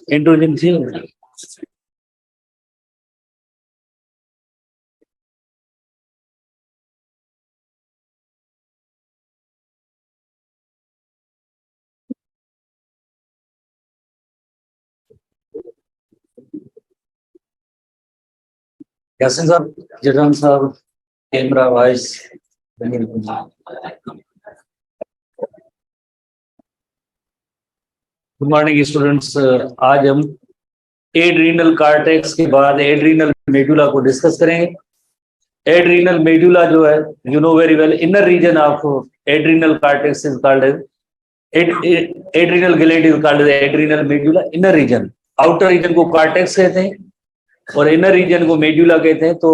Androgen थी। यासिन साहब, जगन साहब, camera wise. Good morning students. आज हम एड्रीनल कार्टेक्स के बाद एड्रीनल मेडुला को डिस्कस करेंगे। एड्रीनल मेडुला जो है, you know very well, inner region of adrenal cortex is called adrenal gland is called adrenal medulla inner region. Outer region को cortex कहते हैं और इनर रीजन को मेडुला कहते हैं। तो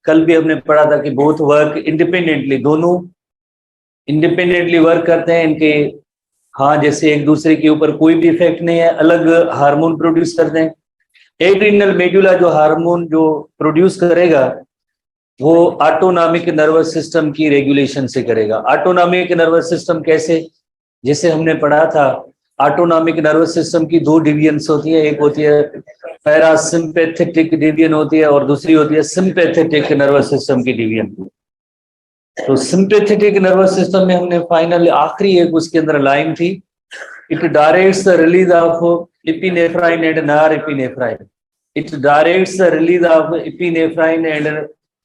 कल भी हमने पढ़ा था कि बोथ वर्क इंडिपेंडेंटली, दोनों इंडिपेंडेंटली वर्क करते हैं। इनके हाँ जैसे एक दूसरे के ऊपर कोई भी इफेक्ट नहीं है, अलग हार्मोन प्रोड्यूस करते हैं। एड्रीनल मेडुला जो हार्मोन जो प्रोड्यूस करेगा वो ऑटोनॉमिक नर्वस सिस्टम की रेगुलेशन से करेगा। ऑटोनॉमिक नर्वस सिस्टम कैसे, जैसे हमने पढ़ा था, ऑटोनॉमिक नर्वस सिस्टम की दो डिवीजन्स होती है। एक होती है पैरासिम्पैथेटिक डिवीजन होती है और दूसरी होती है सिंपैथेटिक नर्वस सिस्टम की डिवीजन। तो सिंपैथेटिक नर्वस सिस्टम में हमने फाइनल आखिरी एक उसके अंदर लाइन थी, it directs the release of epinephrine and नॉरएपिनेफ्राइन। It directs the release of epinephrine and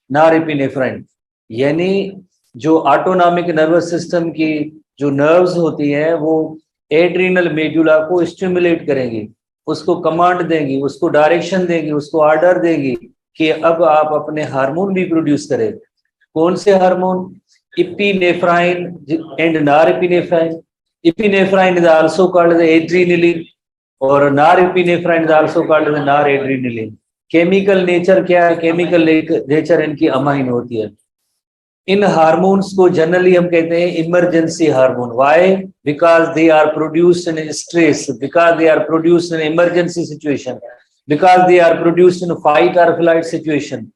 नॉरएपिनेफ्राइन। यानी जो ऑटोनॉमिक नर्वस सिस्टम की जो नर्व्स होती हैं वो एड्रीनल मेडुला को स्टिमुलेट करेंगी, उसको कमांड देंगी, उसको डायरेक्शन देंगी, उसको ऑर्डर देंगी कि अब आप अपने हार्मोन भी प्रोड्यूस करें। कौन से hormone? Epinephrine and norepinephrine. Epinephrine is also called the adrenaline और norepinephrine is also called the noradrenaline. Chemical nature क्या है? केमिकल नेचर इनकी अमाइन होती है। इन हार्मोन्स को जनरली हम कहते हैं emergency hormone. Why? Because they are produced in stress, because they are produced in emergency situation, because they are produced in fight और फ्लाइट सिचुएशन।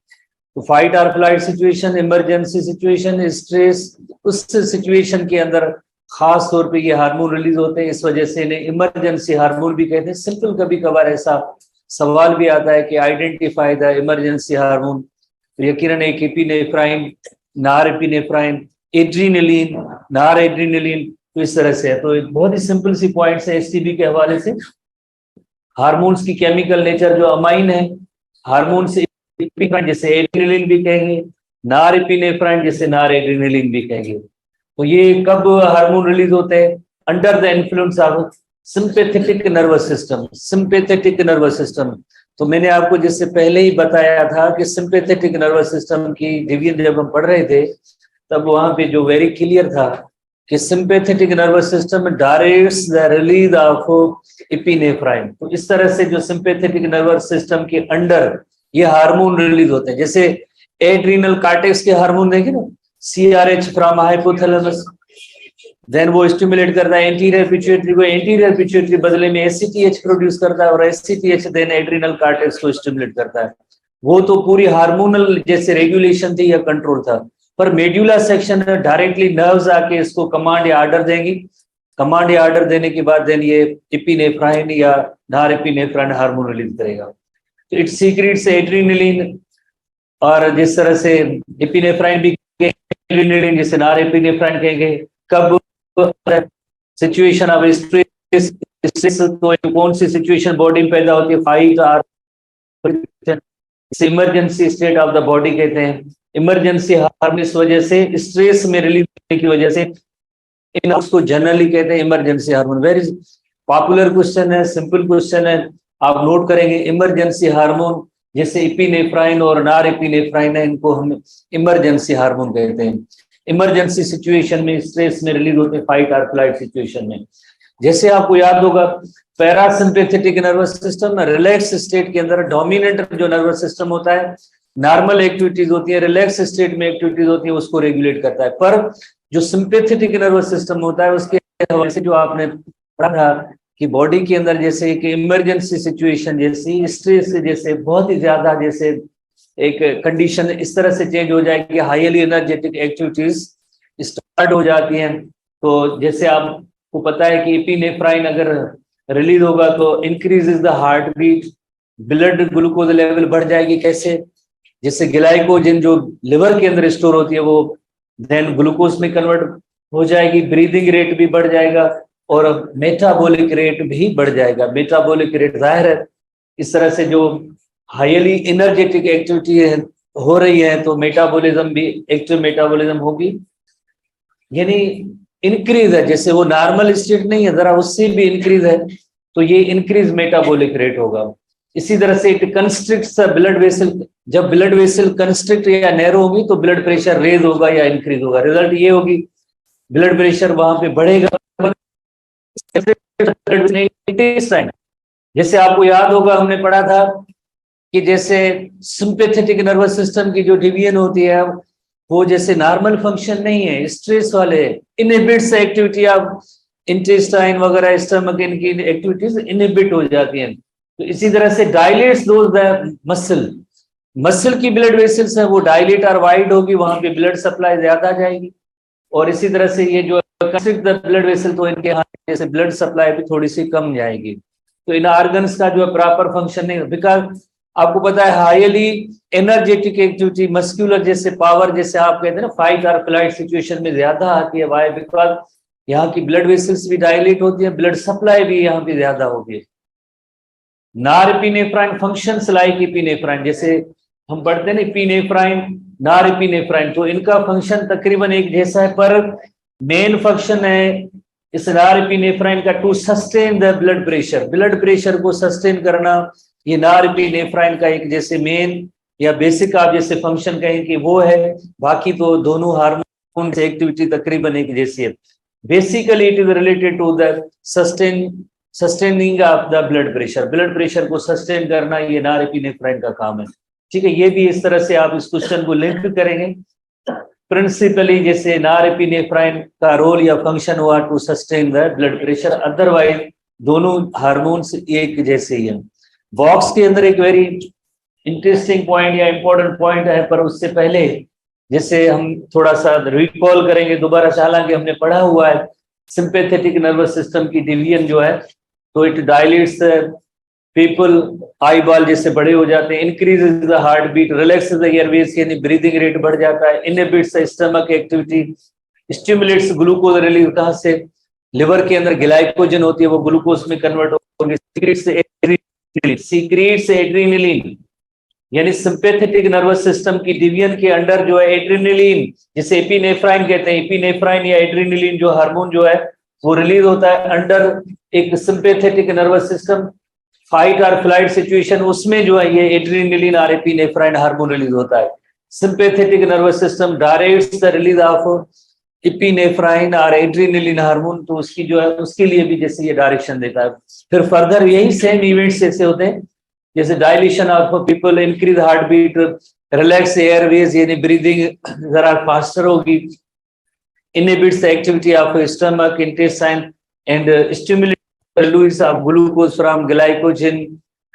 तो फाइट और flight situation, emergency situation, stress, उस situation के अंदर खास तौर पे ये हार्मोन रिलीज होते हैं। इस वजह से इन्हें इमरजेंसी हार्मोन भी कहते हैं। सिंपल कभी कभार ऐसा सवाल भी आता है कि आइडेंटिफाई द इमरजेंसी हार्मोन। तो यकीनन एक एपिनेफ्राइन, नॉरएपिनेफ्राइन, एड्रेनालिन, नॉरएड्रेनालिन, तो इस तरह से है। तो बहुत ही सिंपल सी पॉइंट्स है एसटीबी के हवाले से। हार्मोन्स की केमिकल नेचर जो अमाइन है, हार्मोन से जैसे एड्रेनालिन भी कहेंगे, नॉरएपिनेफ्राइन जैसे नॉरएड्रेनालिन भी कहेंगे। तो ये कब हार्मोन रिलीज होते हैं? Under the influence of sympathetic nervous system. Sympathetic nervous system, तो मैंने आपको जिससे पहले ही बताया था कि सिंपैथेटिक नर्वस सिस्टम की डिवीजन जब हम पढ़ रहे थे तब वहां पे जो वेरी क्लियर था कि sympathetic nervous system directs the release of epinephrine. तो इस तरह से जो सिंपैथेटिक नर्वस सिस्टम के अंडर ये हार्मोन रिलीज होते हैं। जैसे एड्रीनल कार्टेक्स के हार्मोन देखे ना, सीआरएच फ्रॉम हाइपोथैलेमस, देन वो स्टिमुलेट करता है एंटीरियर पिट्यूटरी को, एंटीरियर पिट्यूटरी बदले में एसीटीएच प्रोड्यूस करता है और एसीटीएच देन एड्रीनल कार्टेक्स को स्टिमुलेट करता है। वो तो पूरी हार्मोनल जैसे रेगुलेशन थी या कंट्रोल था। पर मेडुला सेक्शन डायरेक्टली नर्व्स आके इसको कमांड या ऑर्डर देंगी। कमांड या ऑर्डर देने के बाद देन ये एपिनेफ्राइन या नॉरएपिनेफ्राइन हार्मोन रिलीज करेगा। तो इट सीक्रेट्स एड्रेनालिन, और जिस तरह से एपिनेफ्राइन भी एड्रेनालिन जैसे नॉरएपिनेफ्राइन कहेंगे। कब? Situation of stress. तो कौन सी सिचुएशन बॉडी में पैदा होती है? फाइट और emergency state of the body कहते हैं। इमरजेंसी हार्मोन इस वजह से स्ट्रेस में रिलीज होने की वजह से इन उसको जनरली कहते हैं emergency hormone. Very popular question है, सिंपल क्वेश्चन है, आप नोट करेंगे। इमरजेंसी हार्मोन जैसे एपिनेफ्राइन और नॉरएपिनेफ्राइन है, इनको हम इमरजेंसी हार्मोन कहते हैं। इमरजेंसी सिचुएशन में स्ट्रेस में रिलीज होते हैं, फाइट और फ्लाइट सिचुएशन में। जैसे आपको याद होगा parasympathetic nervous system relax state के अंदर डोमिनेंट जो नर्वस सिस्टम होता है, नॉर्मल एक्टिविटीज होती है, रिलैक्स स्टेट में एक्टिविटीज होती है, उसको रेगुलेट करता है। पर जो सिंपैथेटिक नर्वस सिस्टम होता है उसके हवाले से जो आपने पढ़ा था कि बॉडी के अंदर जैसे एक इमरजेंसी सिचुएशन जैसी, स्ट्रेस जैसे बहुत ही ज्यादा जैसे एक कंडीशन इस तरह से चेंज हो जाए कि हाईली एनर्जेटिक एक्टिविटीज स्टार्ट हो जाती हैं। तो जैसे आपको पता है कि एपिनेफ्राइन अगर रिलीज होगा तो increase is the heart beat, blood glucose level बढ़ जाएगी। कैसे? जैसे ग्लाइकोजन जो लिवर के अंदर स्टोर होती है वो देन ग्लूकोज में कन्वर्ट हो जाएगी, ब्रीदिंग रेट भी बढ़ जाएगा और मेटाबॉलिक रेट भी बढ़ जाएगा। मेटाबॉलिक रेट जाहिर है इस तरह से जो हाईली एनर्जेटिक एक्टिविटी हो रही है तो मेटाबॉलिज्म भी एक्टिव मेटाबॉलिज्म होगी, यानी इंक्रीज है। जैसे वो नॉर्मल स्टेट नहीं है, जरा उससे भी इंक्रीज है तो ये इंक्रीज मेटाबॉलिक रेट होगा। इसी तरह से इट कंस्ट्रिक्ट्स ब्लड वेसल, जब ब्लड वेसल कंस्ट्रिक्ट या नैरो होगी तो ब्लड प्रेशर रेज होगा या इंक्रीज होगा। रिजल्ट ये होगी ब्लड प्रेशर वहां पे बढ़ेगा। जैसे आपको याद होगा हमने पढ़ा था कि जैसे सिंपैथेटिक नर्वस सिस्टम की जो डिवीजन होती है वो जैसे नॉर्मल फंक्शन नहीं है, स्ट्रेस वाले इनहिबिट्स एक्टिविटी ऑफ इंटेस्टाइन वगैरह स्टमक इनकी एक्टिविटीज इनहिबिट हो जाती हैं। तो इसी तरह से डायलेट्स दोज द मसल की ब्लड वेसल्स है वो डायलेट और वाइड होगी, वहां पे ब्लड सप्लाई ज्यादा जाएगी। और इसी तरह से ये जो कंस्ट्रिक्ट द ब्लड वेसल तो इनके यहाँ जैसे ब्लड सप्लाई भी थोड़ी सी कम जाएगी। तो इन ऑर्गन्स का जो प्रॉपर फंक्शन नहीं, बिकॉज आपको पता है हाईली एनर्जेटिक एक्टिविटी मस्कुलर जैसे पावर जैसे आप कहते हैं ना फाइट और फ्लाइट सिचुएशन में ज्यादा आती है। वाई? बिकॉज यहाँ की ब्लड वेसल्स भी डायलेट होती है, ब्लड सप्लाई भी यहाँ पे ज्यादा होगी। नॉरएपिनेफ्राइन फंक्शंस लाइक एपिनेफ्राइन, जैसे हम पढ़ते हैं ना एपिनेफ्राइन नॉरएपिनेफ्राइन, तो इनका फंक्शन तकरीबन एक जैसा है, पर मेन फंक्शन है इस नॉरएपिनेफ्राइन का to sustain the blood pressure को सस्टेन करना। ये नॉरएपिनेफ्राइन का एक जैसे मेन या बेसिक आप जैसे फंक्शन कहें कि वो है, बाकी तो दोनों हार्मोन से एक्टिविटी तकरीबन एक जैसी है। Basically it is related to the sustaining of the blood pressure को सस्टेन करना ये नॉरएपिनेफ्राइन का काम है। ठीक है, ये भी इस तरह से आप इस क्वेश्चन को लिंक करेंगे। प्रिंसिपली जैसे नॉरएपिनेफ्राइन का रोल या फंक्शन हुआ to sustain the blood pressure, otherwise दोनों हार्मोन्स एक जैसे ही हैं। बॉक्स के अंदर एक वेरी इंटरेस्टिंग पॉइंट या इंपॉर्टेंट पॉइंट है, पर उससे पहले जैसे हम थोड़ा सा रिकॉल करेंगे दोबारा, हालांकि हमने पढ़ा हुआ है सिंपैथेटिक नर्वस सिस्टम की डिवीजन जो है तो it dilates pupil eyeball जैसे बड़े हो जाते हैं, increases the heart beat, relaxes the airways यानी ब्रीदिंग रेट बढ़ जाता है, inhibits stomach activity, stimulates glucose release, कहां से? लिवर के अंदर ग्लाइकोजन होती है वो ग्लूकोज में कन्वर्ट होगी, सीक्रेट्स एड्रेनलिन, यानी सिंपैथेटिक नर्वस सिस्टम की डिवीजन के अंडर जो है एड्रेनलिन, जिसे एपिनेफ्राइन कहते हैं, एपिनेफ्राइन या एड्रेनलिन जो हार्मोन जो है वो रिलीज होता है अंडर एक सिंपैथेटिक नर्वस सिस्टम फाइट और फ्लाइट सिचुएशन, उसमें जो है ये एड्रेनलिन और एपिनेफ्राइन हार्मोन रिलीज होता है। Sympathetic nervous system directs the release of epinephrine और एड्रेनलिन हार्मोन, तो उसकी जो है उसके लिए भी जैसे ये डायरेक्शन देता है। फिर फर्दर यही सेम इवेंट्स जैसे होते हैं जैसे dilation of pupil, increase heart beat, relax airways यानी ब्रीदिंग जरा फास्टर होगी, inhibits the activity of stomach intestine and stimulate release of glucose from glycogen,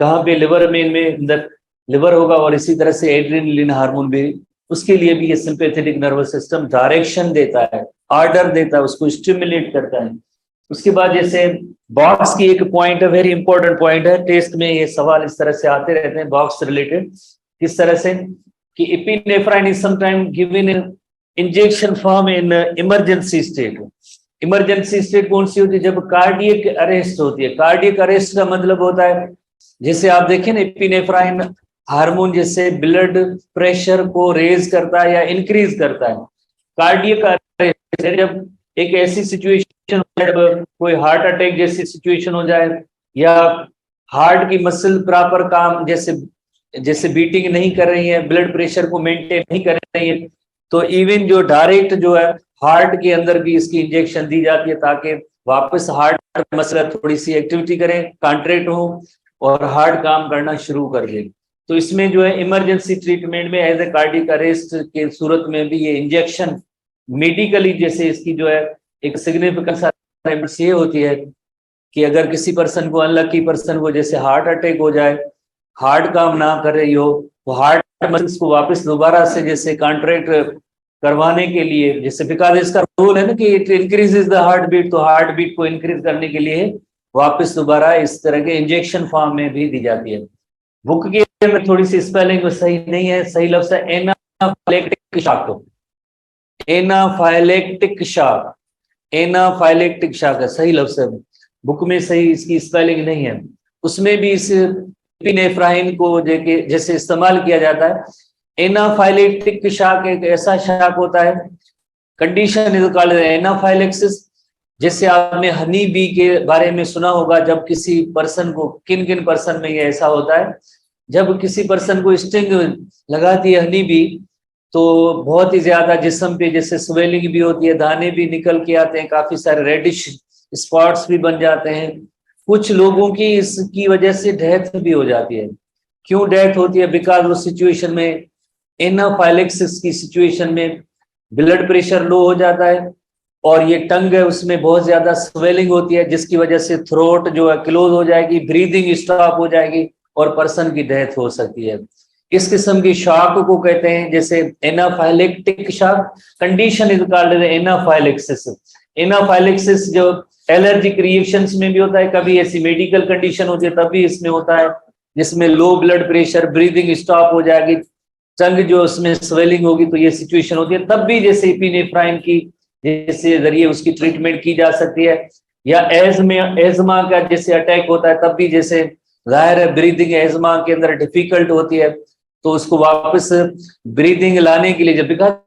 कहाँ पे? लिवर में, इनमें लिवर होगा। और इसी तरह से एड्रेनलिन हार्मोन भी, उसके लिए भी ये सिंपैथेटिक नर्वस सिस्टम डायरेक्शन देता है, ऑर्डर देता है, उसको स्टिमुलेट करता है। उसके बाद जैसे बॉक्स की एक पॉइंट है, वेरी इंपॉर्टेंट पॉइंट है, टेस्ट में ये सवाल इस तरह से आते रहते हैं बॉक्स रिलेटेड, किस तरह से कि epinephrine is sometime given in injection form in emergency state. Emergency state कौन सी होती है? जब कार्डियक अरेस्ट होती है। कार्डियक अरेस्ट का मतलब होता है जैसे आप देखें ना एपिनेफ्राइन हार्मोन जैसे ब्लड प्रेशर को रेज करता है या इंक्रीज करता है। कार्डियक अरेस्ट जब एक ऐसी सिचुएशन, कोई हार्ट अटैक जैसी सिचुएशन हो जाए या हार्ट की मसल प्रॉपर काम जैसे बीटिंग नहीं कर रही है, ब्लड प्रेशर को मेंटेन नहीं कर रही है, तो इवन जो डायरेक्ट जो है हार्ट के अंदर भी इसकी इंजेक्शन दी जाती है ताकि वापस हार्ट मसल थोड़ी सी एक्टिविटी करें, कॉन्ट्रैक्ट हो और हार्ट काम करना शुरू कर दे। तो इसमें जो है इमरजेंसी ट्रीटमेंट में एज ए कार्डियक अरेस्ट के सूरत में भी ये इंजेक्शन मेडिकली जैसे इसकी जो है एक सिग्निफिकेंस ये होती है कि अगर किसी पर्सन को, अनलकी पर्सन को जैसे हार्ट अटैक हो जाए, हार्ट काम ना कर रही हो, तो हार्ट मसल्स को वापस दोबारा से जैसे कॉन्ट्रैक्ट करवाने के लिए, जैसे बिकॉज इसका रोल है ना कि it increases the heart beat, तो हार्ट बीट को इंक्रीज करने के लिए वापस दोबारा इस तरह के इंजेक्शन फॉर्म में भी दी जाती है। बुक की में थोड़ी सी स्पेलिंग सही नहीं है, सही लफ्ज है anaphylactic shock, anaphylactic shock, anaphylactic shock है सही लफ्ज है, बुक में सही इसकी स्पेलिंग नहीं है। उसमें भी इस एपिनेफ्राइन को जैसे इस्तेमाल किया जाता है। एनाफाइलेक्टिक शॉक एक ऐसा शॉक होता है, कंडीशन इज कॉल्ड एनाफाइलेक्सिस। जैसे आपने हनी बी के बारे में सुना होगा, जब किसी पर्सन को, किन किन पर्सन में ये ऐसा होता है, जब किसी पर्सन को स्टिंग लगाती है हनी बी, तो बहुत ही ज्यादा जिस्म पे जैसे स्वेलिंग भी होती है, दाने भी निकल के आते हैं, काफी सारे रेडिश स्पॉट्स भी बन जाते हैं। कुछ लोगों की इसकी वजह से डेथ भी हो जाती है। क्यों डेथ होती है? बिकॉज उस सिचुएशन में, एनाफाइलेक्सिस की सिचुएशन में ब्लड प्रेशर लो हो जाता है और ये टंग है उसमें बहुत ज्यादा स्वेलिंग होती है, जिसकी वजह से थ्रोट जो है क्लोज हो जाएगी, ब्रीदिंग स्टॉप हो जाएगी और पर्सन की डेथ हो सकती है। इस किस्म की शॉक को कहते हैं जैसे anaphylactic shock. Condition is called anaphylaxis. Anaphylaxis जो एलर्जिक रिएक्शंस में भी होता है, कभी ऐसी मेडिकल कंडीशन होती है तब भी इसमें होता है, जिसमें low blood pressure, breathing stop हो जाएगी, टंग जो उसमें स्वेलिंग होगी, तो ये सिचुएशन होती है। तब भी जैसे एपिनेफ्राइन की जैसे जरिए उसकी ट्रीटमेंट की जा सकती है, या एजमा का जैसे अटैक होता है तब भी जैसे जाहिर है ब्रीदिंग एजमा के अंदर डिफिकल्ट होती है, तो उसको वापस ब्रीदिंग लाने के लिए जब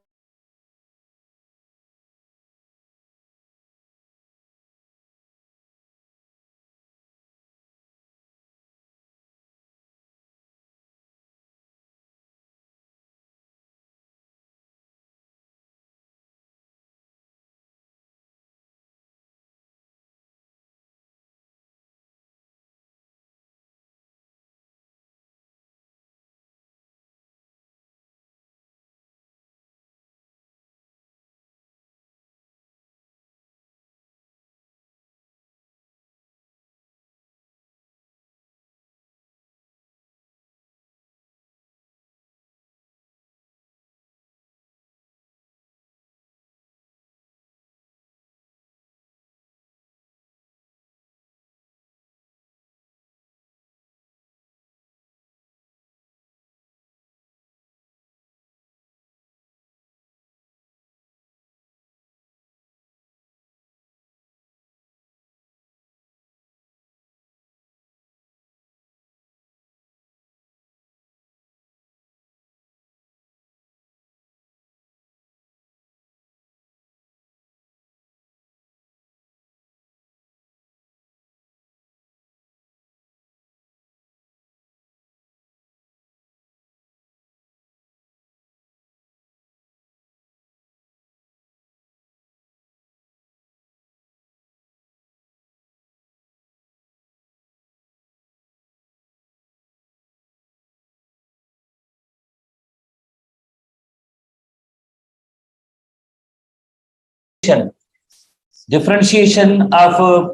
डिफरेंशिएशन ऑफ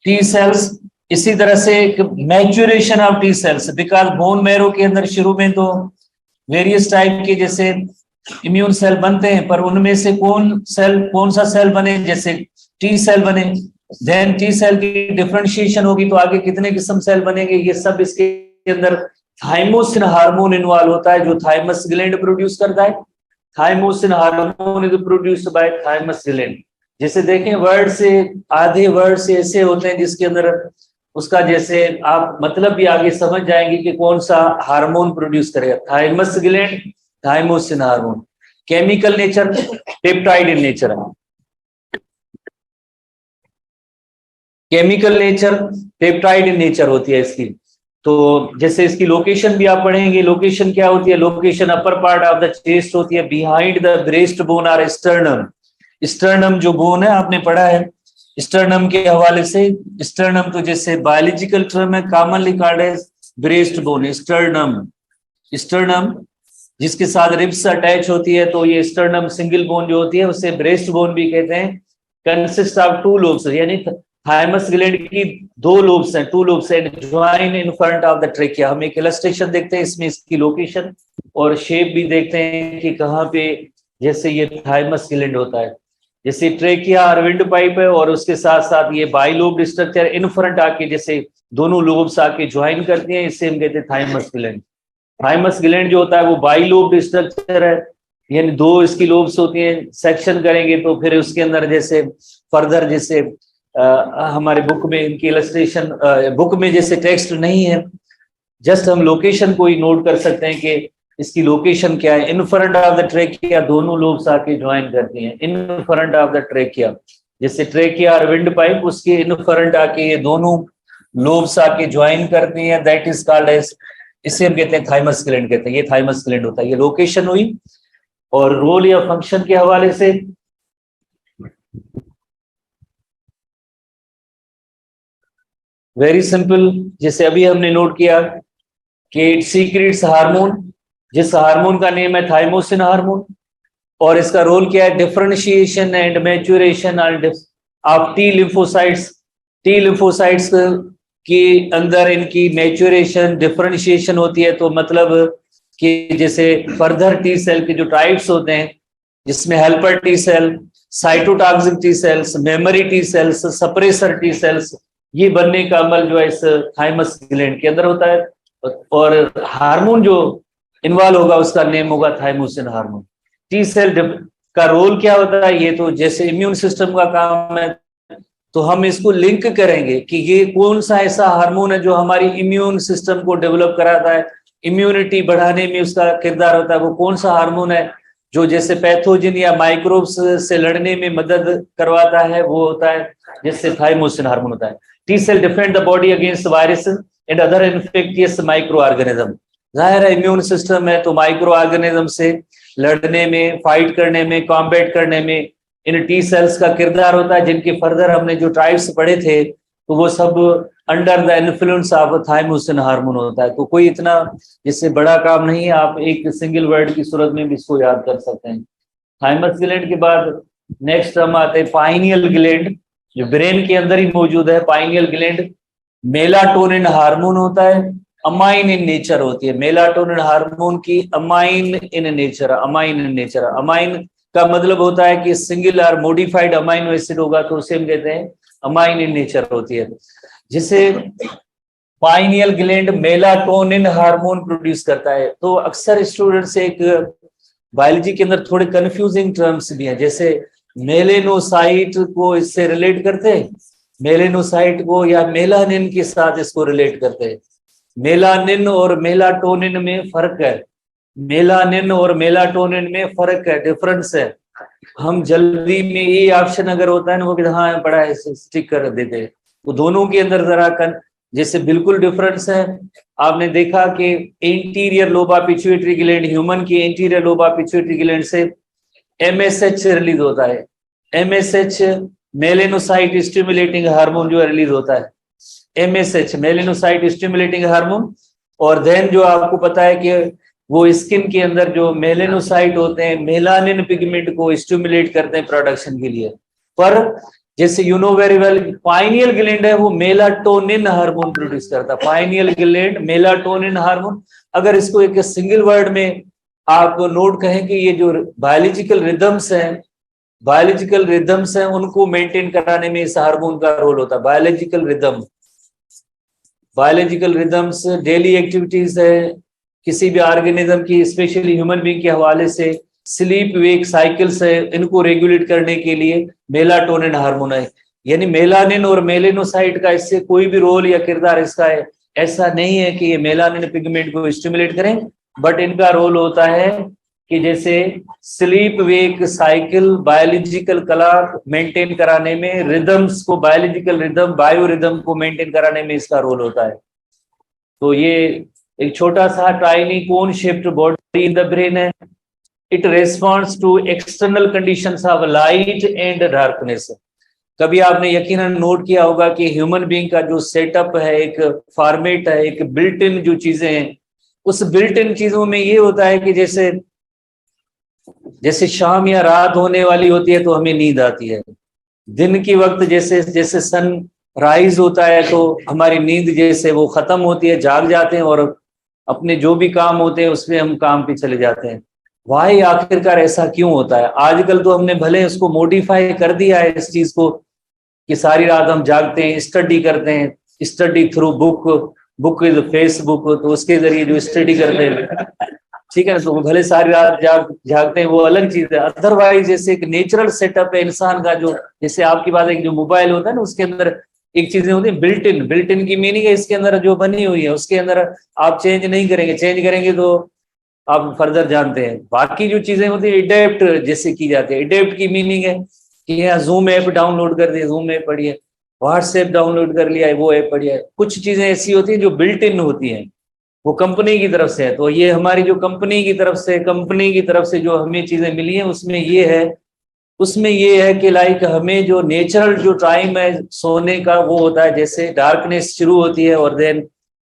टी सेल्स, इसी तरह से maturation of T cells, because bone marrow के अंदर शुरू में तो वेरियस टाइप के जैसे इम्यून सेल बनते हैं, पर उनमें से कौन सा सेल बने, जैसे टी सेल बने, देन टी सेल की डिफरेंशिएशन होगी तो आगे कितने किस्म सेल बनेंगे, ये सब इसके अंदर थाइमोसिन हार्मोन इन्वॉल्व होता है जो थाइमस ग्लैंड प्रोड्यूस करता है। Thymosin hormone is produced by thymus gland. जैसे देखें वर्ड से, आधे वर्ड से ऐसे होते हैं जिसके अंदर उसका जैसे आप मतलब भी आगे समझ जाएंगे कि कौन सा हार्मोन प्रोड्यूस करेगा। Thymus gland, thymosin hormone. Chemical nature, peptide in nature. Chemical nature peptide in nature होती है इसकी। तो जैसे इसकी लोकेशन भी आप पढ़ेंगे, लोकेशन क्या होती है, location upper part of the chest होती है, बिहाइंड द ब्रेस्ट बोन और स्टर्नम। स्टर्नम जो बोन है आपने पढ़ा है, स्टर्नम के हवाले से, स्टर्नम तो जैसे बायोलॉजिकल टर्म है, commonly called as breast bone. Sternum, sternum जिसके साथ रिब्स अटैच होती है, तो ये स्टर्नम सिंगल बोन जो होती है उसे ब्रेस्ट बोन भी कहते हैं। कंसिस्ट ऑफ टू लोब्स, यानी थाइमस ग्लैंड की दो लोब्स हैं, two lobes and join in front of the trachea. हम एक इलस्ट्रेशन देखते हैं इसमें, इसकी लोकेशन और शेप भी देखते हैं कि कहाँ पे जैसे ये थाइमस ग्लैंड होता है। जैसे ट्रेकिया और विंड पाइप है, और उसके साथ साथ ये बाइलोब्ड स्ट्रक्चर इन फ्रंट आके जैसे दोनों लोब्स आके ज्वाइन करती हैं, इससे हम कहते हैं थाइमस ग्लैंड। थाइमस ग्लैंड जो होता है वो बाइलोब्ड स्ट्रक्चर है, यानी दो इसकी लोब्स होती हैं। सेक्शन करेंगे तो फिर उसके अंदर जैसे फर्दर जैसे हमारे बुक में इनकी इलस्ट्रेशन बुक में जैसे टेक्स्ट नहीं है, जस्ट हम लोकेशन को ही नोट कर सकते हैं कि इसकी लोकेशन क्या है। In front of the trachea दोनों लोब्स आके ज्वाइन करती हैं, in front of the trachea, जैसे ट्रेकिया और विंड पाइप उसके इन फ्रंट आके ये दोनों लोब्स आके ज्वाइन करती हैं, दैट इज कॉल्ड एज, इसे हम कहते हैं थाइमस ग्लैंड कहते हैं। ये थाइमस ग्लैंड होता है, ये लोकेशन हुई। और रोल या फंक्शन के हवाले से वेरी सिंपल, जैसे अभी हमने नोट किया कि इट सीक्रेट्स हार्मोन, जिस हार्मोन का नेम है थाइमोसिन हार्मोन, और इसका रोल क्या है, differentiation and maturation of T lymphocytes. T lymphocytes के अंदर इनकी मैच्योरेशन डिफरेंशिएशन होती है, तो मतलब कि जैसे फर्दर टी सेल के जो टाइप्स होते हैं, जिसमें helper T cell, cytotoxic T cells, memory T cells, suppressor T cells, ये बनने का अमल जो है इस थाइमस ग्लैंड के अंदर होता है। और हार्मोन जो इन्वॉल्व होगा उसका नेम होगा थाइमोसिन हार्मोन। टी सेल का रोल क्या होता है, ये तो जैसे इम्यून सिस्टम का काम है, तो हम इसको लिंक करेंगे कि ये कौन सा ऐसा हार्मोन है जो हमारी इम्यून सिस्टम को डेवलप कराता है, इम्यूनिटी बढ़ाने में उसका किरदार होता है। वो कौन सा हार्मोन है जो जैसे पैथोजन या माइक्रोब्स से लड़ने में मदद करवाता है, वो होता है जिससे थाइमोसिन हार्मोन होता है। T cell defend the body against virus and other infectious micro organism. जाहिर है इम्यून सिस्टम है तो माइक्रो ऑर्गेनिज्म से लड़ने में, फाइट करने में, कॉम्बैट करने में इन टी सेल्स का किरदार होता है, जिनके फर्दर हमने जो टाइप्स पढ़े थे तो वो सब under the influence of thymosin hormone होता है। तो कोई इतना इससे बड़ा काम नहीं है, आप एक सिंगल वर्ड की सूरत में भी इसको याद कर सकते हैं। थाइमस ग्लैंड के बाद नेक्स्ट हम आते हैं पाइनियल ग्लैंड, जो ब्रेन के अंदर ही मौजूद है। पाइनियल ग्लैंड मेलाटोनिन हार्मोन होता है, अमाइन इन नेचर होती है। मेलाटोनिन हार्मोन की amine in nature, amine in nature, amine का मतलब होता है कि सिंगल और मॉडिफाइड अमाइनो एसिड होगा तो उसे हम कहते हैं अमाइन इन नेचर होती है। जिसे pineal gland melatonin hormone produce करता है। तो अक्सर स्टूडेंट्स एक बायोलॉजी के अंदर थोड़े कंफ्यूजिंग टर्म्स भी हैं, जैसे मेलेनोसाइट को इससे रिलेट करते हैं, मेलेनोसाइट को या मेलानिन के साथ इसको रिलेट करते हैं। मेलानिन और मेलाटोनिन में फर्क है, मेलानिन और मेलाटोनिन में फर्क है, डिफरेंस है। हम जल्दी में ये ऑप्शन अगर होता है ना वो हाँ बड़ा ऐसे स्टिक कर देते हैं, तो दोनों के अंदर जरा जैसे बिल्कुल डिफरेंस है। आपने देखा कि इंटीरियर लोबा पिट्यूटरी ग्लैंड, ह्यूमन की इंटीरियर लोबा पिट्यूटरी ग्लैंड से MSH रिलीज होता है। MSH मेलेनोसाइट स्टिमुलेटिंग हार्मोन जो रिलीज होता है, MSH मेलेनोसाइट स्टिमुलेटिंग हार्मोन। और देन जो आपको पता है कि वो स्किन के अंदर जो मेलेनोसाइट होते हैं मेलानिन पिगमेंट को स्टिमुलेट करते हैं प्रोडक्शन के लिए। पर जैसे you know very well pineal gland है वो मेलाटोनिन हार्मोन प्रोड्यूस करता है, पाइनियल ग्लैंड मेलाटोनिन हार्मोन। अगर इसको एक सिंगल वर्ड में आप नोट कहें कि ये जो बायोलॉजिकल रिदम्स हैं, बायोलॉजिकल रिदम्स हैं उनको मेंटेन कराने में इस हार्मोन का रोल होता है। Biological rhythm, biological rhythms daily activities है किसी भी ऑर्गेनिज्म की, स्पेशली ह्यूमन बीइंग के हवाले से स्लीप वेक साइकिल्स है, इनको रेगुलेट करने के लिए मेलाटोनिन हार्मोन है। यानी मेलानिन और मेलेनोसाइट का इससे कोई भी रोल या किरदार इसका है ऐसा नहीं है कि ये मेलानिन पिगमेंट को स्टिमुलेट करें, बट इनका रोल होता है कि जैसे sleep wake cycle biological clock maintain कराने में, रिदम्स को बायोलॉजिकल रिदम बायो रिदम को मेंटेन कराने में इसका रोल होता है। तो ये एक छोटा सा tiny cone shaped body in the brain है। It responds to external conditions of light and darkness. कभी आपने यकीनन नोट किया होगा कि ह्यूमन बीइंग का जो सेटअप है, एक फॉर्मेट है, एक बिल्ट इन जो चीजें हैं, उस बिल्ट इन चीजों में ये होता है कि जैसे जैसे शाम या रात होने वाली होती है तो हमें नींद आती है, दिन की वक्त जैसे जैसे सन राइज होता है तो हमारी नींद जैसे वो खत्म होती है, जाग जाते हैं और अपने जो भी काम होते हैं उसमें हम काम पे चले जाते हैं। वाई आखिरकार ऐसा क्यों होता है? आजकल तो हमने भले उसको मॉडिफाई कर दिया है इस चीज को कि सारी रात हम जागते हैं, स्टडी करते हैं, study through book, book is Facebook, तो उसके जरिए जो स्टडी करते हैं, ठीक है ना, तो भले सारी रात जागते हैं, वो अलग चीज है। अदरवाइज जैसे एक नेचुरल सेटअप है इंसान का, जो जैसे आपकी बात है कि जो मोबाइल होता है ना, उसके अंदर एक चीजें होती है बिल्ट इन, बिल्ट इन की मीनिंग है इसके अंदर जो बनी हुई है, उसके अंदर आप चेंज नहीं करेंगे, चेंज करेंगे तो आप फर्दर जानते हैं। बाकी जो चीजें होती है इडेप्ट जैसे की जाती है, इडेप्ट की मीनिंग है कि यहाँ जूम ऐप डाउनलोड कर दिया, जूम ऐप पढ़िए, व्हाट्सएप डाउनलोड कर लिया है, वो ऐप पढ़िए। कुछ चीजें ऐसी होती हैं जो बिल्ट इन होती हैं, वो कंपनी की तरफ से है। तो ये हमारी जो कंपनी की तरफ से जो हमें चीजें मिली हैं, उसमें ये है कि लाइक हमें जो नेचुरल जो टाइम है सोने का वो होता है, जैसे डार्कनेस शुरू होती है, और देन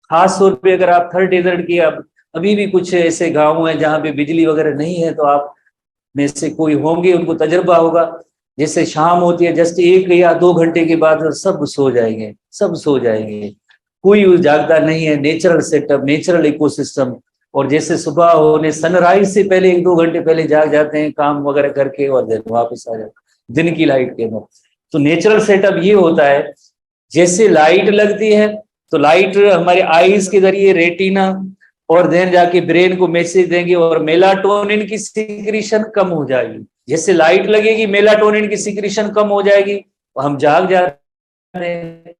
खास तौर पे अगर आप थर्ड डेजर्ट की, अब अभी भी कुछ ऐसे गांव हैं जहाँ पे बिजली वगैरह नहीं है, तो आप में से कोई होंगे उनको तजर्बा होगा, जैसे शाम होती है जस्ट 1 या 2 घंटे के बाद सब सो जाएंगे, सब सो जाएंगे, कोई जागता नहीं है, नेचुरल सेटअप, नेचुरल इकोसिस्टम। और जैसे सुबह होने सनराइज से पहले 1-2 घंटे पहले जाग जाते हैं काम वगैरह करके, और दिन वापस आ जाते हैं दिन की लाइट के अंदर। तो नेचुरल सेटअप ये होता है, जैसे लाइट लगती है तो लाइट हमारे आईज के जरिए रेटिना और देन जाके ब्रेन को मैसेज देंगे, और मेलाटोनिन की सिक्रीशन कम हो जाएगी। जैसे लाइट लगेगी मेलाटोनिन की सिक्रीशन कम हो जाएगी, तो हम जाग जाते हैं।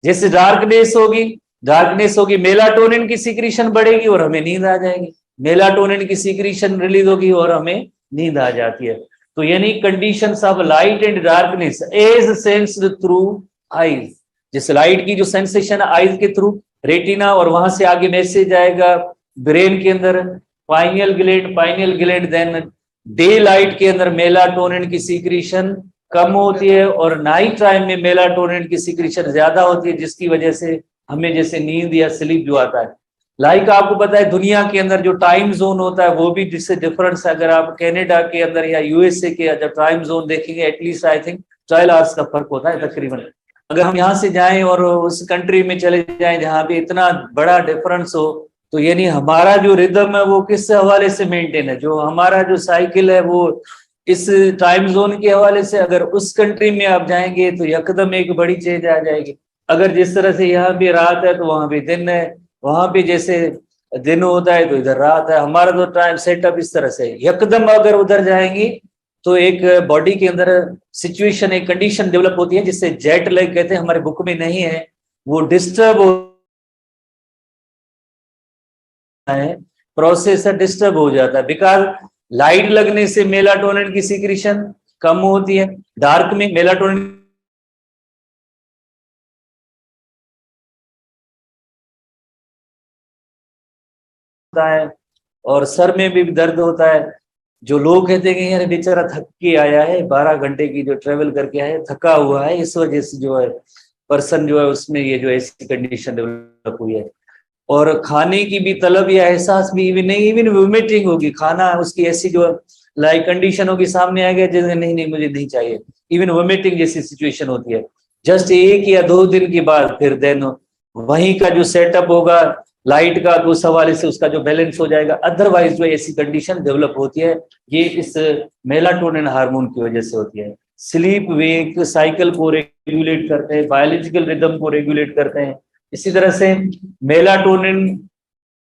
जैसे डार्कनेस होगी मेलाटोनिन की सिक्रीशन बढ़ेगी और हमें नींद आ जाएगी, मेलाटोनिन की सिक्रीशन रिलीज होगी और हमें नींद आ जाती है। तो यानी conditions of light and darkness as sensed through eyes, जैसे लाइट की जो सेंसेशन है आईज के थ्रू, रेटिना, और वहां से आगे मैसेज आएगा ब्रेन के अंदर, pineal gland, then day light के अंदर मेलाटोनिन की सिक्रीशन कम होती है, और नाइट टाइम में मेलाटोनिन की सिक्रीशन ज्यादा होती है, जिसकी वजह से हमें जैसे नींद या स्लीप जो आता है। लाइक आपको पता है दुनिया के अंदर जो टाइम जोन होता है वो भी जिससे डिफरेंस है। अगर आप कनाडा के अंदर या यूएसए के जब टाइम जोन देखेंगे, एटलीस्ट आई थिंक 12 आवर्स का फर्क होता है तकरीबन। अगर हम यहाँ से जाएं और उस कंट्री में चले जाएं जहाँ पे इतना बड़ा डिफरेंस हो, तो यानी हमारा जो रिदम है वो किस हवाले से मेंटेन है, जो हमारा जो साइकिल है वो इस टाइम जोन के हवाले से। अगर उस कंट्री में आप जाएंगे तो यकदम एक बड़ी चेंज आ जाएगी। अगर जिस तरह से यहाँ पे रात है तो वहां पे दिन है, वहां पे जैसे दिन होता है तो इधर रात है। हमारा तो टाइम सेटअप इस तरह से यकदम अगर उधर जाएंगे तो एक बॉडी के अंदर सिचुएशन, एक कंडीशन डेवलप होती है जिससे जेट लैग कहते हैं, हमारे बुक में नहीं है, वो डिस्टर्ब होता है, प्रोसेसर डिस्टर्ब हो जाता है, बिकॉज लाइट लगने से मेलाटोनिन की सिक्रीशन कम होती है, डार्क में मेलाटोनिन होता है, और सर में भी दर्द होता है। जो लोग कहते हैं कि यार बेचारा थक के आया है, 12 घंटे की जो ट्रेवल करके आया है, थका हुआ है, इस वजह से जो है पर्सन जो है उसमें ये जो ऐसी कंडीशन डेवलप हुई है। और खाने की भी तलब या एहसास भी, इवन वोमिटिंग होगी, खाना उसकी ऐसी जो लाइक कंडीशन होगी, सामने आ गया जैसे नहीं नहीं मुझे नहीं चाहिए, इवन वोमिटिंग जैसी सिचुएशन होती है। जस्ट 1 या 2 दिन के बाद फिर देन वहीं का जो सेटअप होगा लाइट का, तो उस हवाले से उसका जो बैलेंस हो जाएगा। अदरवाइज जो ऐसी कंडीशन डेवलप होती है ये इस मेलाटोनिन हार्मोन की वजह से होती है। स्लीप वेक साइकिल को रेगुलेट करते हैं, बायोलॉजिकल रिदम को रेगुलेट करते हैं। इसी तरह से मेलाटोनिन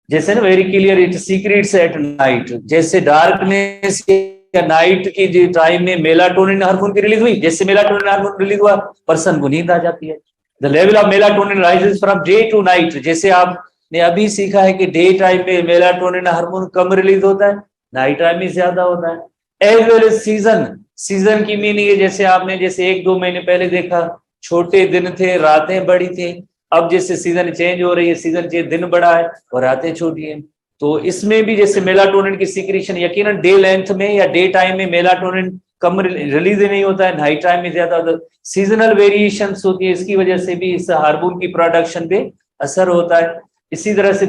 जैसे ना very clear it secrets at night, जैसे डार्कनेस या नाइट की जो टाइम में मेलाटोनिन हार्मोन की रिलीज हुई, जैसे मेलाटोनिन हार्मोन रिलीज हुआ पर्सन को नींद आ जाती है। The level of melatonin rises from day to night, जैसे आपने अभी सीखा है कि डे टाइम में मेलाटोनिन हार्मोन कम रिलीज होता है, नाइट टाइम में ज्यादा होता है। एज वेल एज सीजन की मीनिंग है, जैसे आपने जैसे 1-2 महीने पहले देखा छोटे दिन थे, रातें बड़ी थी, अब जैसे सीजन चेंज हो रही है, सीजन चेंज, दिन बड़ा है और रातें छोटी हैं। तो इसमें भी जैसे मेलाटोनिन की सिक्रीशन यकीनन डे लेंथ में या डे टाइम में मेलाटोनिन कम रिलीज नहीं होता है, नाइट टाइम में ज्यादा होता है। सीजनल वेरिएशंस होती है, इसकी वजह से भी इस हार्मोन की प्रोडक्शन पे असर होता है। इसी तरह से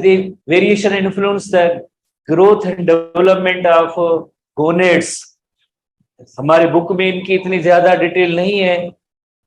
variation influence the growth and development of gonads. हमारे बुक में इनकी इतनी ज्यादा डिटेल नहीं है।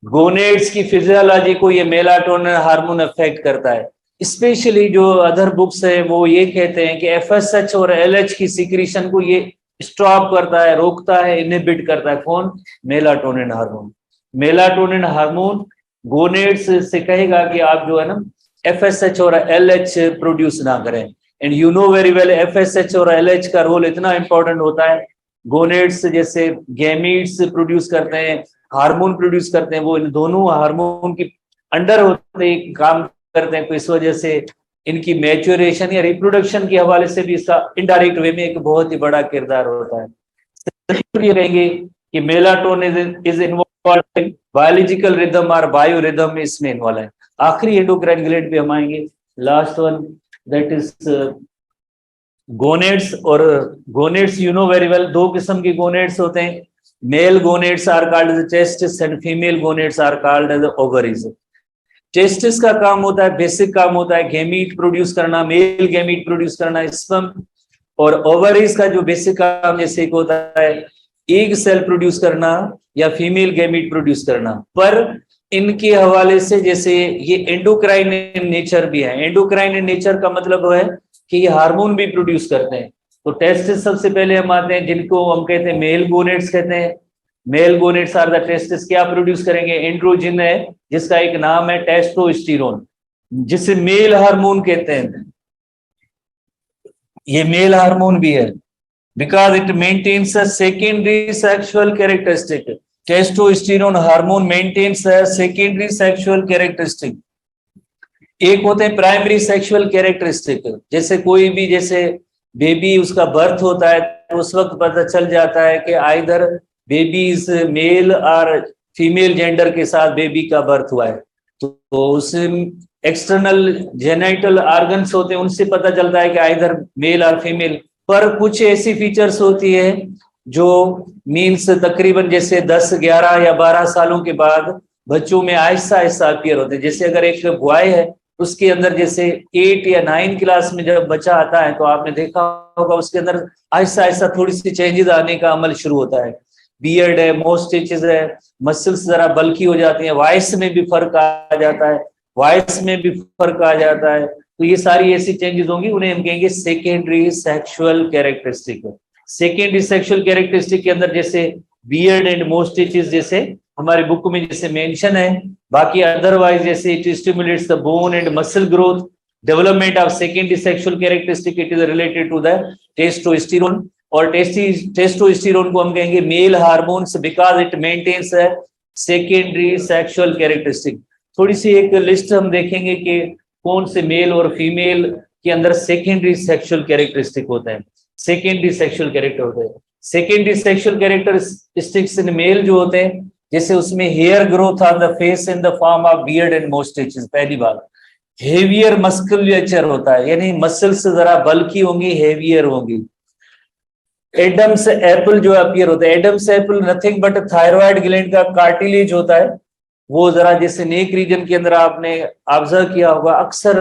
गोनेड्स की फिजियोलॉजी को ये मेलाटोनिन हार्मोन अफेक्ट करता है। स्पेशली जो अदर बुक्स है वो ये कहते हैं कि FSH और LH की सिक्रीशन को ये स्टॉप करता है, रोकता है, इनहिबिट करता है। कौन? Melatonin hormone. Melatonin hormone gonads से कहेगा कि आप जो है ना FSH और LH प्रोड्यूस ना करें। And you know very well FSH और LH का रोल इतना इंपॉर्टेंट होता है। गोनेड्स जैसे गैमीट्स प्रोड्यूस करते हैं, हार्मोन प्रोड्यूस करते हैं, वो इन दोनों हार्मोन की अंडर होते हैं, काम करते हैं। तो इस वजह से इनकी मैच्योरेशन या रिप्रोडक्शन के हवाले से भी इसका इनडायरेक्ट वे में एक बहुत ही बड़ा किरदार होता है। ये कहेंगे कि melatonin is involve in biological rhythm और बायो रिदम इसमें इन्वॉल्व है। आखिरी एंडोक्राइन ग्लैंड पे हम आएंगे, last one, that is gonads. और gonads you know very well, दो किस्म के गोनेड्स होते हैं। Male gonads are called as testis and female gonads are called as ovaries. Testis का काम होता है, बेसिक काम होता है गैमीट प्रोड्यूस करना, मेल गैमीट प्रोड्यूस करना, स्पर्म। और ओवरीज का जो बेसिक काम जैसे एक होता है एग सेल प्रोड्यूस करना या फीमेल गैमीट प्रोड्यूस करना। पर इनके हवाले से जैसे ये एंडोक्राइन इन नेचर भी है। एंडोक्राइन इन नेचर का मतलब है कि ये हार्मोन भी प्रोड्यूस करते हैं। तो टेस्टिस सबसे पहले हम आते हैं, जिनको हम कहते हैं मेल गोनेड्स कहते हैं। Male gonads are the testis. क्या प्रोड्यूस करेंगे? एंड्रोजन है, जिसका एक नाम है टेस्टोस्टेरोन, जिसे मेल हार्मोन कहते हैं। ये मेल हार्मोन भी है because it maintains a secondary sexual characteristic. Testosterone hormone maintains a secondary sexual characteristic. एक होते हैं प्राइमरी सेक्सुअल कैरेक्टरिस्टिक। जैसे कोई भी, जैसे बेबी उसका बर्थ होता है तो उस वक्त पता चल जाता है कि आइदर बेबी इज मेल और फीमेल जेंडर के साथ बेबी का बर्थ हुआ है। तो उस एक्सटर्नल जेनाइटल ऑर्गन्स होते हैं, उनसे पता चलता है कि आइदर मेल और फीमेल। पर कुछ ऐसी फीचर्स होती है जो मीन्स तकरीबन जैसे 10, 11 या 12 सालों के बाद बच्चों में आहिस्ता आहिस्ता अपीयर होते हैं। जैसे अगर एक बॉय है, उसके अंदर जैसे 8 या 9 क्लास में जब बच्चा आता है तो आपने देखा होगा उसके अंदर आहिस्ता आहिस्ता थोड़ी सी चेंजेस आने का अमल शुरू होता है। बियर्ड है, मोस्टेचेस है, मसल्स जरा बल्की हो जाती हैं, वॉइस में भी फर्क आ जाता है, वॉइस में भी फर्क आ जाता है। तो ये सारी ऐसी चेंजेस होंगी, उन्हें हम कहेंगे secondary sexual characteristic. Secondary sexual characteristic के अंदर जैसे बियर्ड एंड मोस्टेचेस जैसे हमारे बुक में जैसे मेंशन है। बाकी अदरवाइज जैसे it stimulates the bone and muscle growth, development of secondary sexual characteristic, it is related to the testosterone. और टेस्टोस्टेरोन को हम कहेंगे male hormones because it maintains a secondary sexual characteristic. थोड़ी सी एक लिस्ट हम देखेंगे कि कौन से मेल और फीमेल के अंदर सेकेंडरी सेक्सुअल कैरेक्टरिस्टिक होते हैं। सेकेंडरी सेक्सुअल कैरेक्टर होते हैं। Secondary sexual characteristics in male जो होते हैं, जैसे उसमें hair growth on the face in the form of beard and moustaches. पहली बात, हेवियर मस्कुलेचर होता है, यानी मसल्स जरा बल्की होंगी, हेवियर होंगी। एडम्स एप्पल जो अपीयर होता है, Adam's apple nothing but thyroid gland का कार्टिलेज होता है। वो जरा जैसे नेक रीजन के अंदर आपने ऑब्जर्व किया होगा, अक्सर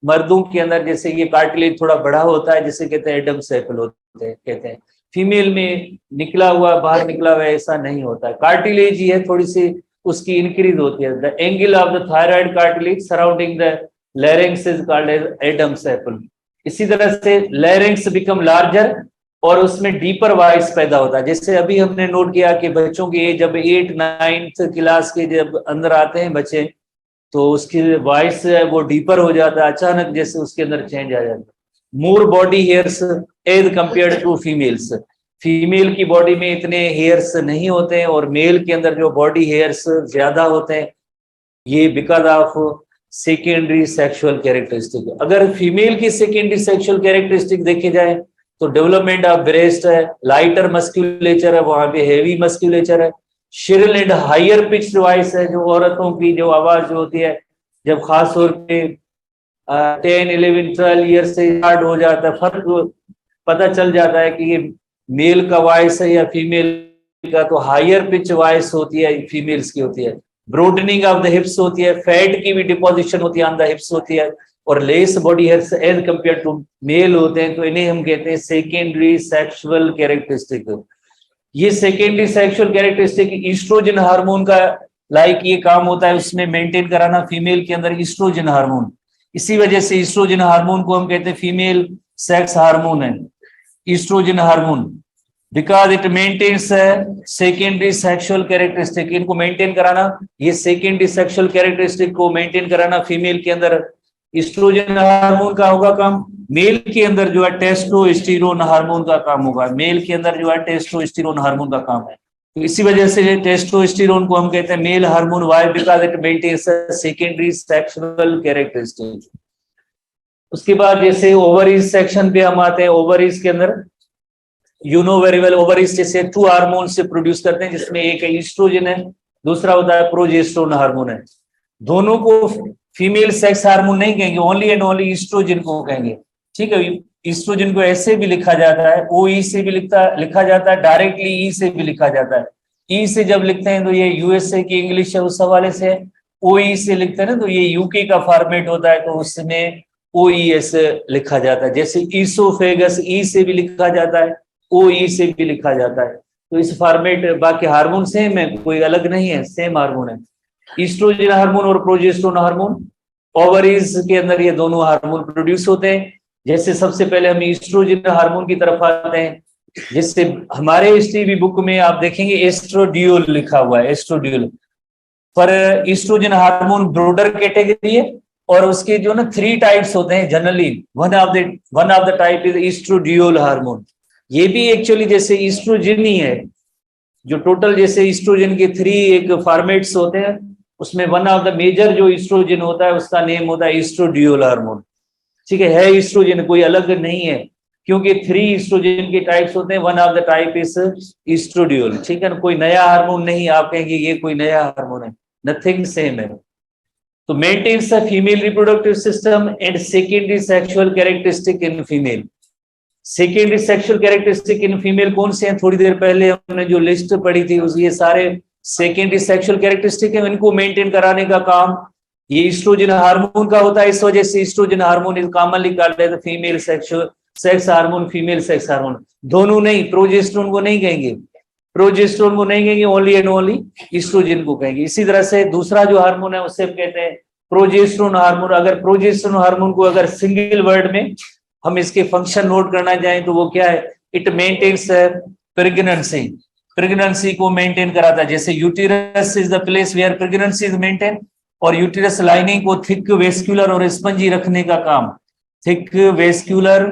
मर्दों के अंदर जैसे ये कार्टिलेज थोड़ा बड़ा होता है, जिसे कहते हैं एडम्स एप्पल होते हैं, कहते हैं। फीमेल में निकला हुआ, बाहर निकला हुआ ऐसा नहीं होता है, कार्टिलेज ही है, थोड़ी सी उसकी इंक्रीज होती है। The angle of the thyroid cartilage surrounding the larynx is called as Adam's apple. इसी तरह से लैरिंक्स बिकम लार्जर और उसमें डीपर वॉइस पैदा होता है। जैसे अभी हमने नोट किया कि बच्चों की जब 8, 9 क्लास के जब अंदर आते हैं बच्चे, तो उसकी वॉइस वो डीपर हो जाता है, अचानक जैसे उसके अंदर चेंज आ जाता है। More body hairs as compared to females. Female की बॉडी में इतने हेयर्स नहीं होते हैं और मेल के अंदर जो बॉडी हेयर्स ज्यादा होते हैं, ये because of secondary sexual characteristic. अगर फीमेल की सेकेंडरी सेक्सुअल कैरेक्टरिस्टिक देखे जाए तो डेवलपमेंट ऑफ ब्रेस्ट है, लाइटर मस्क्यूलेचर है, वहां पे हेवी मस्क्यूलेचर है, शिरिल एंड हायर पिच वॉइस है। जो औरतों की जो आवाज जो होती है जब खास तौर पे 10, 11, 12 ईयर से स्टार्ट हो जाता है, फर्क पता चल जाता है कि ये मेल का वॉइस है या फीमेल का। तो हायर पिच वॉइस होती है, फीमेल्स की होती है। ब्रोडनिंग ऑफ द हिप्स होती है, फैट की भी डिपोजिशन होती है ऑन द हिप्स होती है, और less body hairs as compare to male होते हैं। तो इन्हें हम कहते हैं सेकेंडरी सेक्सुअल कैरेक्टरिस्टिक। ये secondary sexual characteristic oestrogen hormone का लाइक ये काम होता है, उसमें मेंटेन कराना फीमेल के अंदर ईस्ट्रोजन हार्मोन। इसी वजह से ईस्ट्रोजन हार्मोन को हम कहते हैं फीमेल सेक्स हार्मोन है, estrogen hormone, because it maintains secondary sexual characteristic. इनको मेंटेन कराना, ये सेकेंडरी सेक्सुअल कैरेक्टरिस्टिक को मेंटेन कराना फीमेल के अंदर ईस्ट्रोजन हार्मोन का होगा काम। मेल के अंदर जो है टेस्टोस्टेरोन हार्मोन का काम होगा, मेल के अंदर जो है टेस्टोस्टेरोन हार्मोन का काम है। तो इसी वजह से टेस्टोस्टेरोन को हम कहते हैं male hormone, why because it maintains secondary sexual characteristic. उसके बाद जैसे ओवरीज सेक्शन पे हम आते हैं, ओवरीज के अंदर you know very well, ovaries जैसे 2 हार्मोन से प्रोड्यूस करते हैं, जिसमें एक है ईस्ट्रोजन है, दूसरा होता है प्रोजेस्टेरोन हार्मोन है। दोनों को फीमेल सेक्स हार्मोन नहीं कहेंगे, ओनली एंड ओनली ईस्ट्रोजन को कहेंगे, ठीक है। ईस्ट्रोजन को ऐसे भी लिखा जाता है, ओ ई से भी लिखा जाता है, डायरेक्टली ई से भी लिखा जाता है। ई से जब लिखते हैं तो ये यूएसए की इंग्लिश है उस हवाले से, ओ ई से लिखते हैं ना तो ये यूके का फॉर्मेट होता है, तो उसमें ओ ई एस लिखा जाता है। जैसे ईसोफेगस ई से भी लिखा जाता है, ओ ई से भी लिखा जाता है, तो इस फॉर्मेट, बाकी हार्मोन सेम है, कोई अलग नहीं है, सेम हार्मोन है। ईस्ट्रोजन हार्मोन और प्रोजेस्टेरोन हार्मोन, ओवरीज के अंदर ये दोनों हार्मोन प्रोड्यूस होते हैं। जैसे सबसे पहले हम ईस्ट्रोजन हार्मोन की तरफ आते हैं, जिससे हमारे एसटीबी बुक में आप देखेंगे एस्ट्रोडियोल लिखा हुआ है, एस्ट्रोडियोल। पर ईस्ट्रोजन हार्मोन ब्रॉडर कैटेगरी है, और उसके जो ना 3 टाइप्स होते हैं generally, one of the type is oestradiol hormone. ये भी एक्चुअली जैसे ईस्ट्रोजन ही है, जो टोटल जैसे ईस्ट्रोजन के 3 एक फॉर्मेट्स होते हैं, उसमें वन ऑफ द मेजर जो ईस्ट्रोजन होता है उसका नेम होता है ईस्ट्रोडियोल हार्मोन, ठीक है ईस्ट्रोजन, कोई अलग नहीं है, क्योंकि 3 ईस्ट्रोजन के टाइप्स होते हैं, one of the type is oestradiol, ठीक है ना। कोई नया हार्मोन नहीं, आप कहेंगे ये कोई नया हार्मोन है, नथिंग, सेम है। तो maintains the female reproductive system and secondary sexual characteristic in female. Secondary sexual characteristic in female कौन से हैं? थोड़ी देर पहले हमने जो लिस्ट पढ़ी थी उस, ये सारे सेकेंडरी सेक्सुअल कैरेक्टरिस्टिक है, इनको मेंटेन कराने का काम ये ईस्ट्रोजन हार्मोन का होता है। इस वजह से estrogen hormone is commonly called female sex hormone, female sex hormone. दोनों नहीं, प्रोजेस्टेरोन को नहीं कहेंगे, प्रोजेस्टेरोन को नहीं कहेंगे, ओनली एंड ओनली ईस्ट्रोजन को कहेंगे। इसी तरह से दूसरा जो हार्मोन है उससे हम कहते हैं प्रोजेस्टेरोन हार्मोन। अगर प्रोजेस्टेरोन हार्मोन को अगर सिंगल वर्ड में हम इसके फंक्शन नोट करना चाहें तो वो क्या है? इट मेंटेन्स प्रेगनेंसी, प्रेगनेंसी को मेंटेन कराता है। जैसे uterus is the place where pregnancy is maintain, और यूटेरस लाइनिंग को थिक वेस्क्यूलर और स्पंजी रखने का काम, थिक वेस्क्यूलर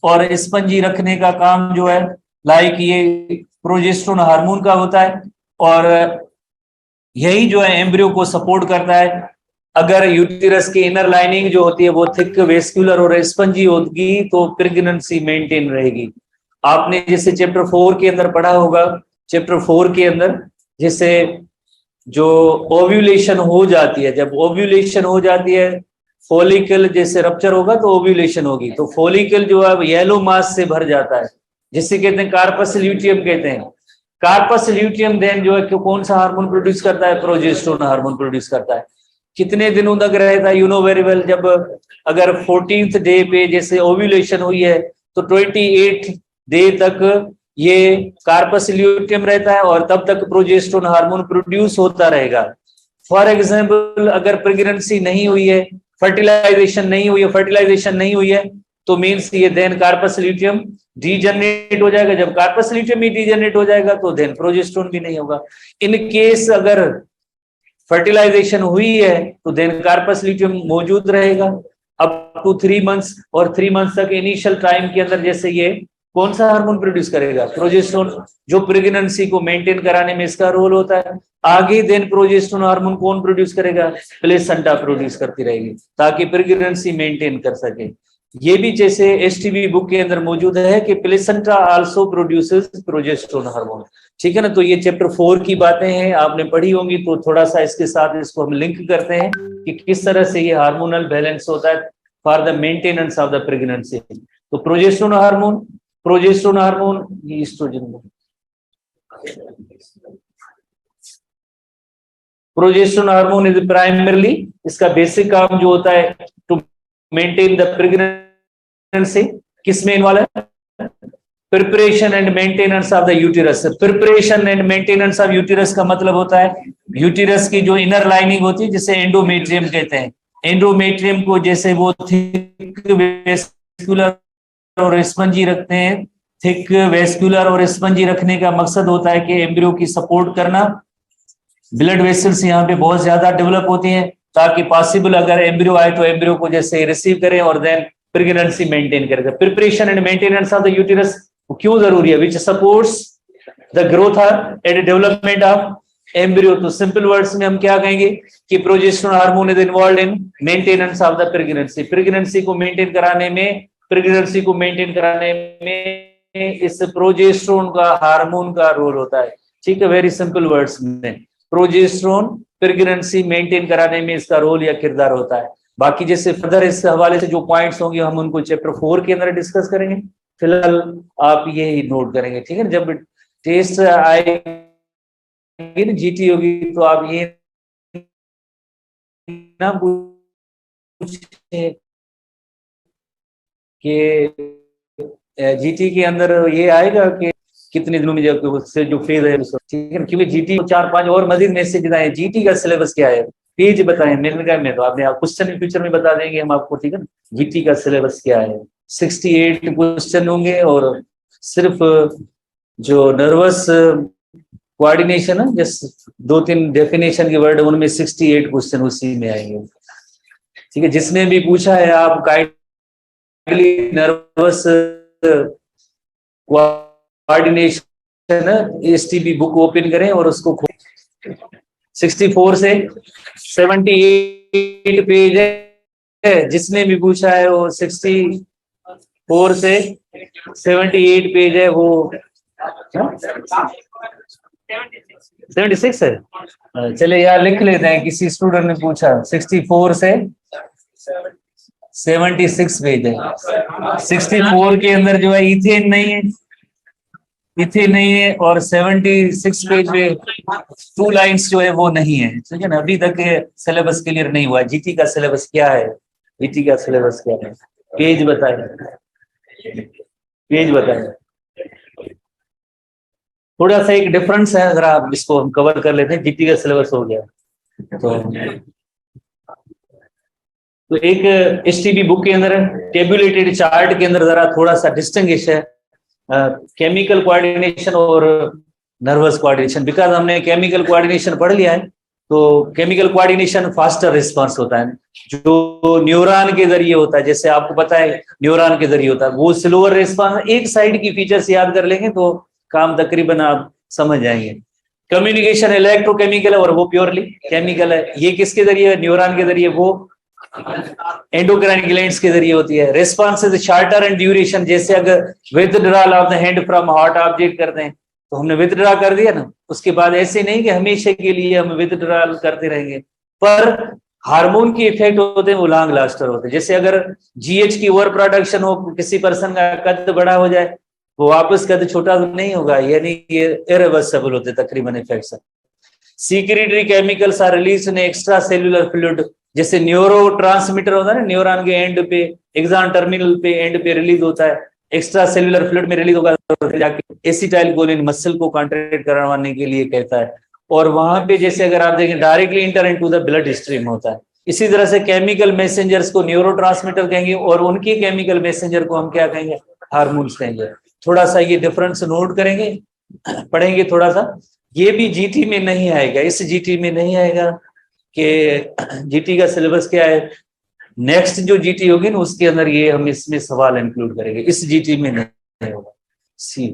और स्पंजी रखने का काम जो है लाइक ये प्रोजेस्टेरोन हार्मोन का होता है, और यही जो है एम्ब्रियो को सपोर्ट करता है। अगर यूटेरस की इनर लाइनिंग जो होती है वो थिक वेस्क्यूलर और स्पंजी होगी तो प्रेगनेंसी मेंटेन रहेगी। आपने जैसे चैप्टर 4 के अंदर पढ़ा होगा, चैप्टर 4 के अंदर जैसे जो ओव्यूलेशन हो जाती है, जब ओव्यूलेशन हो जाती है, फॉलिकल जैसे रप्चर होगा तो ओव्यूलेशन होगी, तो फॉलिकल जो है येलो मास से भर जाता है, जिसे कहते हैं कार्पस ल्यूटियम कहते हैं। कार्पस ल्यूटियम देन जो है कौन सा हार्मोन प्रोड्यूस करता है? प्रोजेस्टेरोन हार्मोन प्रोड्यूस करता है। कितने दिनों तक रहता है? यू नो वेरी वेल, जब अगर 14th डे पे जैसे ओव्यूलेशन हुई है तो 28 डे तक ये कार्पस ल्यूटियम रहता है, और तब तक प्रोजेस्टेरोन हार्मोन प्रोड्यूस होता रहेगा। फॉर एग्जाम्पल अगर प्रेगनेंसी नहीं हुई है, फर्टिलाइजेशन नहीं हुई है तो मीन्स ये देन कार्पस ल्यूटियम डीजनरेट हो जाएगा। जब कार्पस ल्यूटियम ही डीजनरेट हो जाएगा तो देन प्रोजेस्टेरोन भी नहीं होगा। इन केस अगर फर्टिलाइजेशन हुई है तो देन कार्पस ल्यूटियम मौजूद रहेगा अप टू 3 मंथ्स, और 3 मंथ्स तक इनिशियल टाइम के अंदर जैसे ये कौन सा हार्मोन प्रोड्यूस करेगा? प्रोजेस्टेरोन, जो प्रेगनेंसी को मेंटेन कराने में इसका रोल होता है। आगे देन प्रोजेस्टेरोन हार्मोन कौन प्रोड्यूस करेगा? प्लेसेंटा प्रोड्यूस करती रहेगी ताकि प्रेगनेंसी मेंटेन कर सके। ये भी जैसे एसटीबी बुक के अंदर मौजूद है कि placenta also produces progesterone hormone, ठीक है ना। तो ये चैप्टर 4 की बातें हैं, आपने पढ़ी होंगी, तो थोड़ा सा इसके साथ इसको हम लिंक करते हैं कि किस तरह से ये हार्मोनल बैलेंस होता है for the maintenance of the pregnancy. तो प्रोजेस्टेरोन हार्मोन ये estrogen, progesterone hormone is primarily, इसका बेसिक काम जो होता है टू मेंटेन द प्रेगनेंसी, किसमें इन्वॉल्व है? Preparation and maintenance of the uterus. Preparation and maintenance of uterus का मतलब होता है यूटेरस की जो इनर लाइनिंग होती है जिसे एंडोमेट्रियम कहते हैं, एंडोमेट्रियम को जैसे वो थिक वेस्कुलर और स्पंजी रखते हैं, थिक वेस्कुलर और स्पंजी रखने का मकसद होता है कि एम्ब्रियो की सपोर्ट करना। ब्लड वेसल्स यहाँ पे बहुत ज्यादा डेवलप होती हैं ताकि पॉसिबल अगर एम्ब्रियो आए तो एम्ब्रियो को जैसे रिसीव करें और देन प्रेगनेंसी मेंटेन करेगा। Preparation and maintenance of the uterus क्यों जरूरी है? Which supports the growth and development of embryo. तो सिंपल वर्ड्स में हम क्या कहेंगे कि progesterone hormone is involved in maintenance of the pregnancy. Pregnancy को मेंटेन कराने में इस प्रोजेस्टेरोन का हार्मोन का रोल होता है। ठीक है, वेरी सिंपल वर्ड्स में प्रोजेस्टेरोन प्रेगनेंसी मेंटेन कराने में इसका रोल या किरदार होता है। बाकी जैसे फर्दर इस हवाले से जो पॉइंट्स होंगे हम उनको चैप्टर 4 के अंदर डिस्कस करेंगे। फिलहाल आप ये ही नोट करेंगे, ठीक है। जब टेस्ट आएगी जीटी होगी तो आप ये ना पूछे कि जीटी के अंदर ये आएगा कि कितने दिनों में जो फेज है, ठीक है। क्योंकि जीटी 4-5 और मजीद मैसेज आए, जीटी का सिलेबस क्या है, पेज बताएं। मिलने का में तो आपने क्वेश्चन फ्यूचर में बता देंगे हम आपको, ठीक है ना। जीटी का सिलेबस क्या है, 68 क्वेश्चन होंगे और सिर्फ जो नर्वस कोऑर्डिनेशन है जस्ट 2-3 डेफिनेशन के वर्ड उनमें 68 क्वेश्चन उसी में आएंगे, ठीक है। जिसने भी पूछा है आप kindly nervous coordination STB book open करें और उसको 64 से 78 पेज है। जिसने भी पूछा है वो 64 से 78 पेज है, वो 76 है। चले यार लिख लेते हैं, किसी स्टूडेंट ने पूछा 64 से 76 पेज है। 64 के अंदर जो है इथेन नहीं है और 76 पेज पे 2 लाइंस जो है वो नहीं है, ठीक है ना। अभी तक सिलेबस क्लियर नहीं हुआ। जीटी का सिलेबस क्या है, जीटी का सिलेबस क्या है, पेज बताए। थोड़ा सा एक डिफरेंस है, अगर आप इसको हम कवर कर लेते हैं। जीटी का सिलेबस हो गया तो एक एसटीबी बुक के अंदर टेबुलेटेड चार्ट के अंदर जरा थोड़ा सा डिस्टिंग्विश है केमिकल कोऑर्डिनेशन और नर्वस कोऑर्डिनेशन। बिकॉज हमने केमिकल कोऑर्डिनेशन पढ़ लिया है तो केमिकल कोऑर्डिनेशन फास्टर रिस्पांस होता है, जो न्यूरॉन के जरिए होता है। जैसे आपको पता है न्यूरॉन के जरिए होता है, वो स्लोअर रिस्पांस। एक साइड की फीचर्स याद कर लेंगे तो काम तकरीबन आप समझ जाएंगे। कम्युनिकेशन इलेक्ट्रोकेमिकल है और वो प्योरली केमिकल है। ये किसके जरिए है? न्यूरॉन के जरिए, वो एंडोक्राइन ग्लैंड्स के जरिए होती है। Response is shorter and duration. जैसे अगर withdrawal of the hand from hot object करते हैं तो हमने विथड्रॉ कर दिया ना, उसके बाद ऐसे नहीं कि हमेशा के लिए हम विथड्रॉल करते रहेंगे, पर हार्मोन के इफेक्ट होते हैं वो लॉन्ग लास्टर होते हैं। जैसे अगर जीएच की ओवर प्रोडक्शन हो, किसी पर्सन का कद बड़ा हो जाए, वो वापस कद छोटा नहीं होगा, यानी ये इरिवर्सिबल होते तकरीबन effects. Secretory chemicals are release in extracellular fluid. जैसे न्यूरो ट्रांसमीटर होता है ना, न्यूरॉन के एंड पे, एक्सॉन टर्मिनल पे, एंड पे रिलीज होता है, एक्स्ट्रा सेल्यूलर फ्लूइड में रिलीज होगा, जाके एसिटाइलकोलिन मसल को कॉन्ट्रैक्ट करवाने के लिए कहता है। और वहां पे जैसे अगर आप देखें directly inter into the blood stream होता है। इसी तरह से केमिकल मैसेंजर्स को न्यूरोट्रांसमीटर कहेंगे और उनके केमिकल मैसेंजर को हम क्या कहेंगे? हार्मोन्स कहेंगे। थोड़ा सा ये डिफरेंस नोट करेंगे, पढ़ेंगे थोड़ा सा। ये भी जीटी में नहीं आएगा, इस जीटी में नहीं आएगा कि जीटी का सिलेबस क्या है। नेक्स्ट जो जीटी होगी ना उसके अंदर ये हम इसमें सवाल इंक्लूड करेंगे, इस जीटी में नहीं होगा। सी